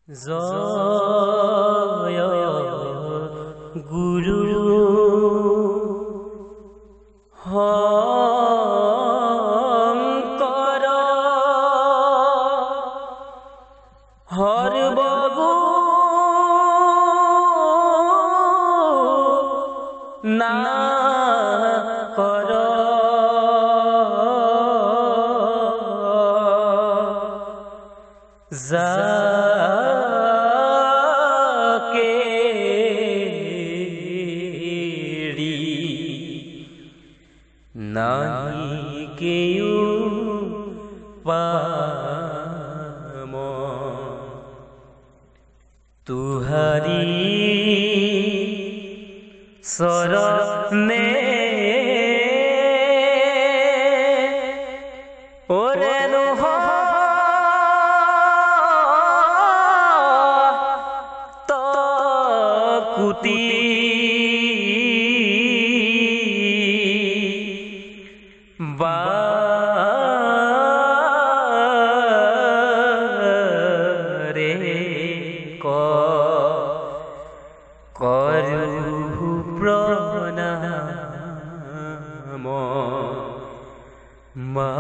জয় গুৰু শংকৰ সৰ্বগুণ নাকৰ যাকে নাহি কেউ পাম তুহাৰি শৰণে ওৰে কুতি বাৰে কৰু প্ৰণাম মা